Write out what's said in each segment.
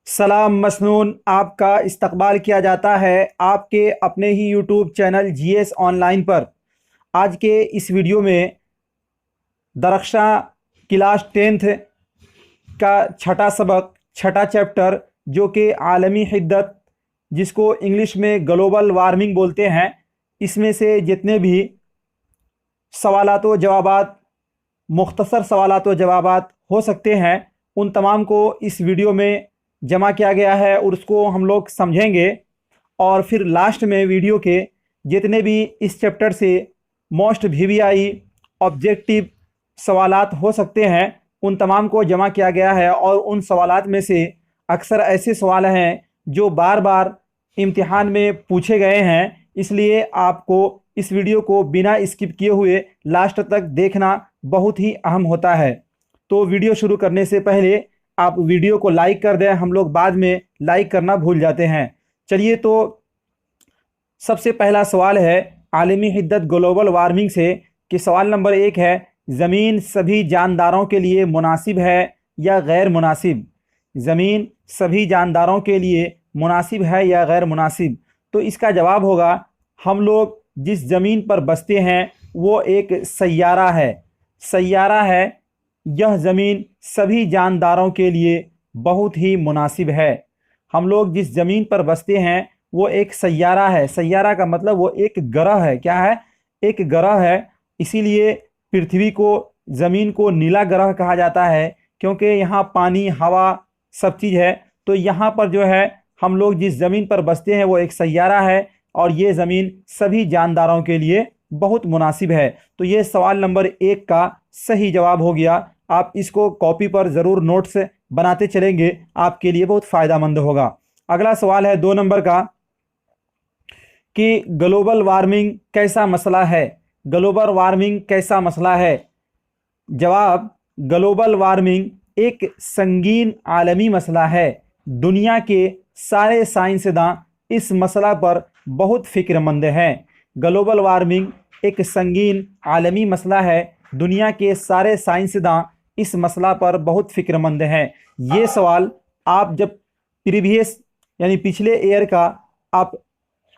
सलाम मसनून, आपका इस्तकबाल किया जाता है आपके अपने ही यूट्यूब चैनल जीएस ऑनलाइन पर। आज के इस वीडियो में दरख्शां क्लास 10th का छठा सबक, छठा चैप्टर, जो कि आलमी हिद्दत, जिसको इंग्लिश में ग्लोबल वार्मिंग बोलते हैं, इसमें से जितने भी सवालात व जवाबात, मुख्तसर सवालात व जवाबात हो सकते हैं, उन तमाम को इस वीडियो में जमा किया गया है और उसको हम लोग समझेंगे। और फिर लास्ट में वीडियो के जितने भी इस चैप्टर से मोस्ट वीवीआई ऑब्जेक्टिव सवालात हो सकते हैं, उन तमाम को जमा किया गया है। और उन सवालात में से अक्सर ऐसे सवाल हैं जो बार बार इम्तिहान में पूछे गए हैं, इसलिए आपको इस वीडियो को बिना स्किप किए हुए लास्ट तक देखना बहुत ही अहम होता है। तो वीडियो शुरू करने से पहले आप वीडियो को लाइक कर दें, हम लोग बाद में लाइक करना भूल जाते हैं। चलिए, तो सबसे पहला सवाल है आलमी हिद्दत ग्लोबल वार्मिंग से, कि सवाल नंबर 1 है, ज़मीन सभी जानदारों के लिए मुनासिब है या गैर मुनासिब? ज़मीन सभी जानदारों के लिए मुनासिब है या गैर मुनासिब? तो इसका जवाब होगा, हम लोग जिस ज़मीन पर बसते हैं वो एक सैयारा है। सैयारा है, यह ज़मीन सभी जानदारों के लिए बहुत ही मुनासिब है। हम लोग जिस ज़मीन पर बसते हैं वो एक सैयारा है। सैयारा का मतलब वो एक ग्रह है। क्या है? एक ग्रह है। इसीलिए पृथ्वी को, ज़मीन को नीला ग्रह कहा जाता है, क्योंकि यहाँ पानी, हवा, सब चीज़ है। तो यहाँ पर जो है, हम लोग जिस ज़मीन पर बसते हैं वो एक सैयारा है और ये ज़मीन सभी जानदारों के लिए बहुत मुनासिब है। तो ये सवाल नंबर 1 का सही जवाब हो गया। आप इसको कॉपी पर ज़रूर नोट्स बनाते चलेंगे, आपके लिए बहुत फ़ायदेमंद होगा। अगला सवाल है 2 नंबर का, कि ग्लोबल वार्मिंग कैसा मसला है? ग्लोबल वार्मिंग कैसा मसला है? जवाब, ग्लोबल वार्मिंग एक संगीन आलमी मसला है। दुनिया के सारे साइंसदां इस मसला पर बहुत फ़िक्रमंद हैं। ग्लोबल वार्मिंग एक संगीन आलमी मसला है। दुनिया के सारे साइंसदां इस मसला पर बहुत फ़िक्रमंद हैं। ये सवाल आप जब प्रीवियस यानी पिछले ईयर का आप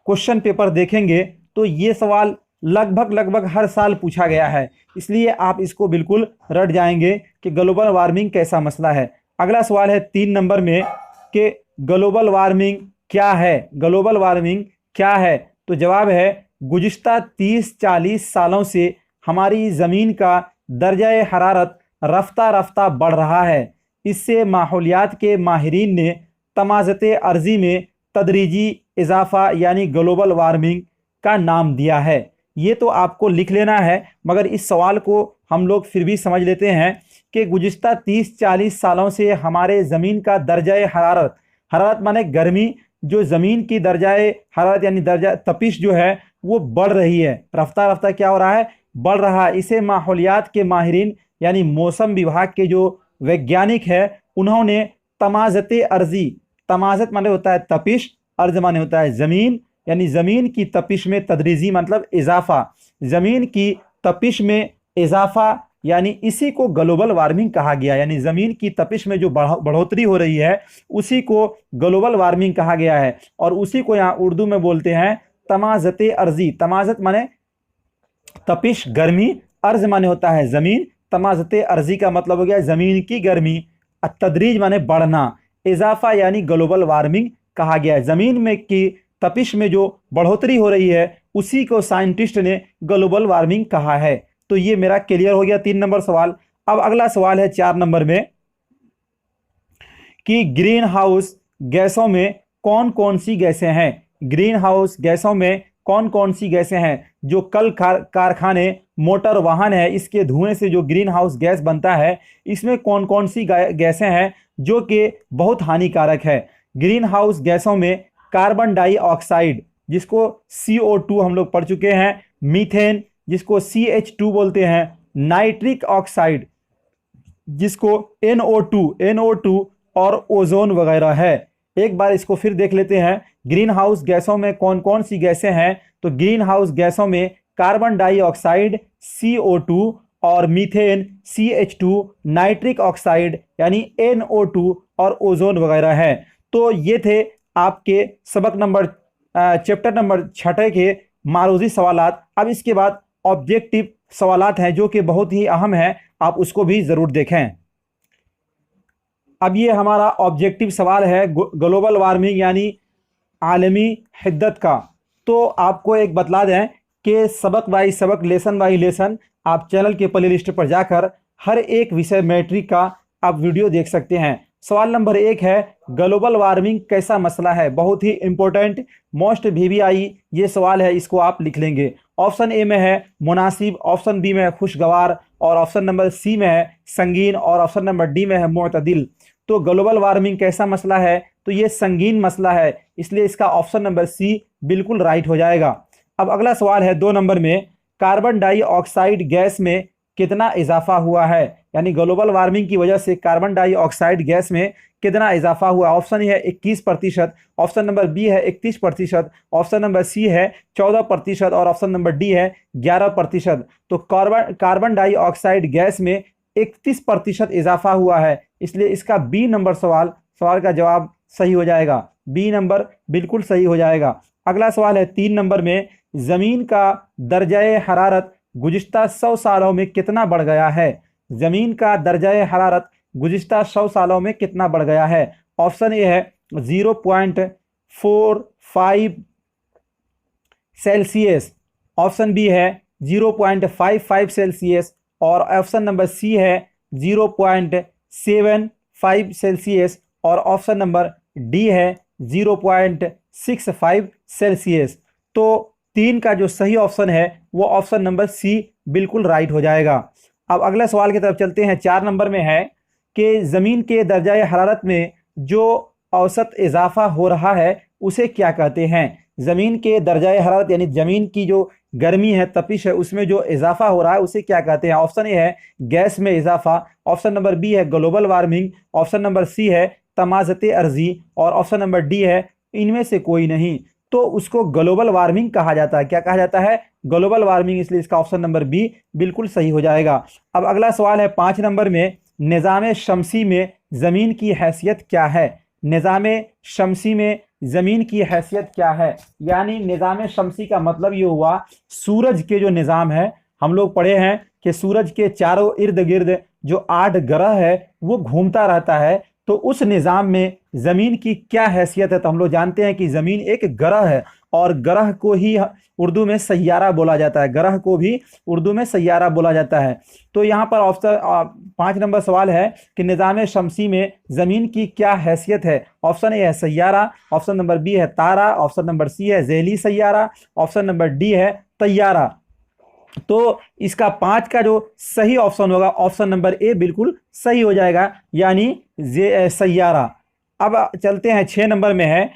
क्वेश्चन पेपर देखेंगे तो ये सवाल लगभग हर साल पूछा गया है, इसलिए आप इसको बिल्कुल रट जाएंगे कि ग्लोबल वार्मिंग कैसा मसला है। अगला सवाल है 3 नंबर में, कि ग्लोबल वार्मिंग क्या है? ग्लोबल वार्मिंग क्या है? तो जवाब है, गुज़िश्ता 30-40 सालों से हमारी ज़मीन का दर्जा हरारत रफ्ता रफ्ता बढ़ रहा है। इससे माहौलियात के माहिरीन ने तमाज़त अर्ज़ी में तदरीजी इजाफ़ा यानी ग्लोबल वार्मिंग का नाम दिया है। ये तो आपको लिख लेना है, मगर इस सवाल को हम लोग फिर भी समझ लेते हैं कि गुज़िश्ता 30-40 सालों से हमारे ज़मीन का दर्जा हरारत, हरारत माने गर्मी, जो ज़मीन की दर्जा हरारत यानी दर्जा तपिश जो है वो बढ़ रही है। रफ्ता रफ्ता क्या हो रहा है? बढ़ रहा है। इसे माहौलियात के माहिरीन यानी मौसम विभाग के जो वैज्ञानिक है, उन्होंने तमाज़त अर्ज़ी, तमाज़त माने होता है तपिश, अर्ज़ माने होता है ज़मीन, यानी ज़मीन की तपिश में तदरीजी मतलब इजाफ़ा, ज़मीन की तपिश में इजाफ़ा, यानी इसी को ग्लोबल वार्मिंग कहा गया। यानी ज़मीन की तपिश में जो बढ़ोतरी हो रही है उसी को ग्लोबल वार्मिंग कहा गया है। और उसी को यहाँ उर्दू में बोलते हैं तमाज़त अर्ज़ी। तमाज़त माने तपिश, गर्मी, अर्ज़ माने होता है ज़मीन, तमाज़त अर्ज़ी का मतलब हो गया ज़मीन की गर्मी, तदरीज माने बढ़ना, इजाफ़ा यानी ग्लोबल वार्मिंग कहा गया है। ज़मीन में की तपिश में जो बढ़ोतरी हो रही है उसी को साइंटिस्ट ने ग्लोबल वार्मिंग कहा है। तो ये मेरा क्लियर हो गया 3 नंबर सवाल। अब अगला सवाल है 4 नंबर में, कि ग्रीन हाउस गैसों में कौन कौन सी गैसें हैं? ग्रीन हाउस गैसों में कौन कौन सी गैसें हैं? जो कल कारखाने, मोटर वाहन है, इसके धुएं से जो ग्रीन हाउस गैस बनता है, इसमें कौन कौन सी गैसें हैं जो कि बहुत हानिकारक है? ग्रीन हाउस गैसों में कार्बन डाइऑक्साइड, जिसको CO2 हम लोग पढ़ चुके हैं, मीथेन, जिसको CH2 बोलते हैं, नाइट्रिक ऑक्साइड, जिसको NO2 और ओजोन वगैरह है। एक बार इसको फिर देख लेते हैं, ग्रीन हाउस गैसों में कौन कौन सी गैसें हैं। तो ग्रीन हाउस गैसों में कार्बन डाइऑक्साइड CO2 और मीथेन CH2, नाइट्रिक ऑक्साइड यानी NO2 और ओजोन वगैरह है। तो ये थे आपके सबक नंबर चैप्टर नंबर 6 के मारूजी सवालात। अब इसके बाद ऑब्जेक्टिव सवालात हैं जो कि बहुत ही अहम है, आप उसको भी ज़रूर देखें। अब ये हमारा ऑब्जेक्टिव सवाल है ग्लोबल वार्मिंग यानी आलमी हिद्दत का। तो आपको एक बतला दें कि सबक बाई सबक, लेसन बाई लेसन आप चैनल के प्ले लिस्ट पर जाकर हर एक विषय मैट्रिक का आप वीडियो देख सकते हैं। सवाल नंबर 1 है, ग्लोबल वार्मिंग कैसा मसला है? बहुत ही इंपॉर्टेंट, मोस्ट VVI ये सवाल है, इसको आप लिख लेंगे। ऑप्शन ए में है मुनासिब, ऑप्शन बी में है खुशगवार, और ऑप्शन नंबर सी में है संगीन, और ऑप्शन नंबर डी में है मुअतदिल। तो ग्लोबल वार्मिंग कैसा मसला है? तो ये संगीन मसला है, इसलिए इसका ऑप्शन नंबर सी बिल्कुल राइट हो जाएगा। अब अगला सवाल है 2 नंबर में, कार्बन डाइऑक्साइड गैस में कितना इजाफा हुआ है? यानी ग्लोबल वार्मिंग की वजह से कार्बन डाइऑक्साइड गैस में कितना इजाफा हुआ? ऑप्शन है 21%, ऑप्शन नंबर बी है 31%, ऑप्शन नंबर सी है 14%, और ऑप्शन नंबर डी है 11%। तो कार्बन डाइऑक्साइड गैस में 31% इजाफा हुआ है, इसलिए इसका बी नंबर सवाल का जवाब सही हो जाएगा। बी नंबर बिल्कुल सही हो जाएगा। अगला सवाल है 3 नंबर में, ज़मीन का दर्जाए हरारत गुज़िश्ता 100 सालों में कितना बढ़ गया है? ज़मीन का दर्जाए हरारत गुज़िश्ता 100 सालों में कितना बढ़ गया है? ऑप्शन ए है 0.45 सेल्सियस, ऑप्शन बी है 0.55 सेल्सियस, और ऑप्शन नंबर सी है 0.75 सेल्सियस, और ऑप्शन नंबर डी है 0.65 सेल्सियस। तो 3 का जो सही ऑप्शन है वो ऑप्शन नंबर सी बिल्कुल राइट हो जाएगा। अब अगले सवाल की तरफ चलते हैं। 4 नंबर में है कि ज़मीन के दर्जाए हरारत में जो औसत इजाफा हो रहा है उसे क्या कहते हैं? ज़मीन के दर्जाए हरारत यानी ज़मीन की जो गर्मी है, तपिश है, उसमें जो इजाफा हो रहा है उसे क्या कहते हैं? ऑप्शन ए है गैस में इजाफा, ऑप्शन नंबर बी है global warming, option number C है तमाज़त अर्जी, और ऑप्शन नंबर डी है इनमें से कोई नहीं। तो उसको ग्लोबल वार्मिंग कहा जाता है। क्या कहा जाता है? ग्लोबल वार्मिंग, इसलिए इसका ऑप्शन नंबर बी बिल्कुल सही हो जाएगा। अब अगला सवाल है 5 नंबर में, निज़ाम शमसी में ज़मीन की हैसियत क्या है? निज़ाम शमसी में ज़मीन की हैसियत क्या है? यानी निज़ाम शमसी का मतलब ये हुआ सूरज के जो निज़ाम है, हम लोग पढ़े हैं कि सूरज के चारों इर्द गिर्द जो 8 ग्रह है वो घूमता रहता है। तो उस निज़ाम में ज़मीन की क्या हैसियत है? तो हम लोग जानते हैं कि ज़मीन एक ग्रह है, और ग्रह को ही उर्दू में सैयारा बोला जाता है। ग्रह को भी उर्दू में सैयारा बोला जाता है। तो यहाँ पर ऑप्शन 5 नंबर सवाल है कि निज़ाम शमसी में ज़मीन की क्या हैसियत है? ऑप्शन ए है सैयारा, ऑप्शन नंबर बी है तारा, ऑप्शन नंबर सी है ज़ैली सैयारा, ऑप्शन नंबर डी है तैयारा। तो इसका 5 का जो सही ऑप्शन होगा ऑप्शन नंबर ए बिल्कुल सही हो जाएगा, यानी सैयारा। अब चलते हैं 6 नंबर में है,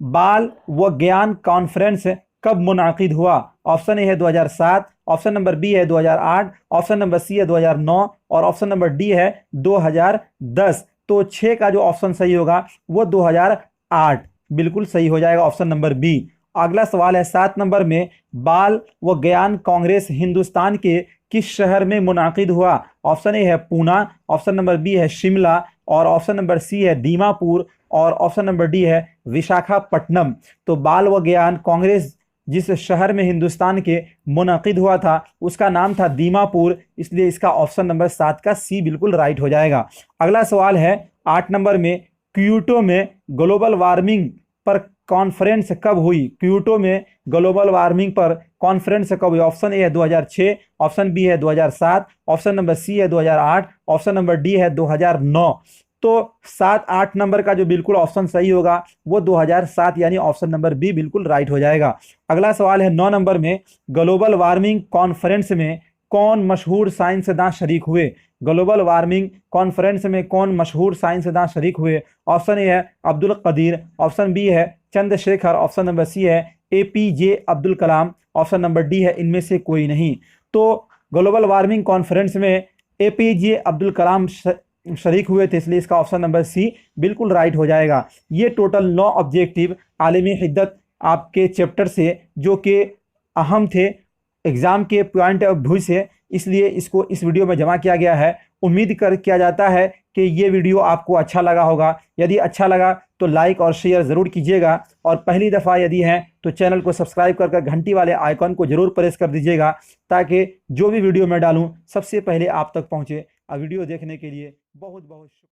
बाल व ज्ञान कॉन्फ्रेंस कब मुनाकिद हुआ? ऑप्शन ए है 2007, ऑप्शन नंबर बी है 2008, ऑप्शन नंबर सी है 2009, और ऑप्शन नंबर डी है 2010। तो 6 का जो ऑप्शन सही होगा वो 2008 बिल्कुल सही हो जाएगा, ऑप्शन नंबर बी। अगला सवाल है 7 नंबर में, बाल व ज्ञान कांग्रेस हिंदुस्तान के किस शहर में मुनाकिद हुआ? ऑप्शन ए है पूना, ऑप्शन नंबर बी है शिमला, और ऑप्शन नंबर सी है दीमापुर, और ऑप्शन नंबर डी है विशाखापट्टनम। तो बाल व ज्ञान कांग्रेस जिस शहर में हिंदुस्तान के मुनाकिद हुआ था उसका नाम था दीमापुर, इसलिए इसका ऑप्शन नंबर 7 का सी बिल्कुल राइट हो जाएगा। अगला सवाल है 8 नंबर में, क्योटो में ग्लोबल वार्मिंग पर कॉन्फ्रेंस कब हुई? क्योटो में ग्लोबल वार्मिंग पर कॉन्फ्रेंस कब हुई? ऑप्शन ए है 2006, ऑप्शन बी है 2007, ऑप्शन नंबर सी है 2008, ऑप्शन नंबर डी है 2009। तो 7-8 नंबर का जो बिल्कुल ऑप्शन सही होगा वो 2007, यानी ऑप्शन नंबर बी बिल्कुल राइट हो जाएगा। अगला सवाल है 9 नंबर में, ग्लोबल वार्मिंग कॉन्फ्रेंस में कौन मशहूर साइंसदान शरीक हुए? ग्लोबल वार्मिंग कॉन्फ्रेंस में कौन मशहूर साइंसदान शरीक हुए? ऑप्शन ए है अब्दुल कदीर, ऑप्शन बी है चंद्रशेखर, ऑप्शन नंबर सी है APJ Abdul Kalam, option number D है इनमें से कोई नहीं। तो ग्लोबल वार्मिंग कॉन्फ्रेंस में APJ अब्दुल कलाम शरीक हुए थे, इसलिए इसका ऑप्शन नंबर सी बिल्कुल राइट हो जाएगा। ये टोटल 9 ऑब्जेक्टिव आलमी हिद्दत आपके चैप्टर से जो कि अहम थे एग्ज़ाम के पॉइंट ऑफ व्यू से, इसलिए इसको इस वीडियो में जमा किया गया है। उम्मीद कर किया जाता है कि ये वीडियो आपको अच्छा लगा होगा। यदि अच्छा लगा तो लाइक और शेयर ज़रूर कीजिएगा, और पहली दफ़ा यदि हैं तो चैनल को सब्सक्राइब कर घंटी वाले आइकॉन को ज़रूर प्रेस कर दीजिएगा, ताकि जो भी वीडियो मैं डालूं सबसे पहले आप तक पहुंचे। वीडियो देखने के लिए बहुत बहुत शुक्रिया।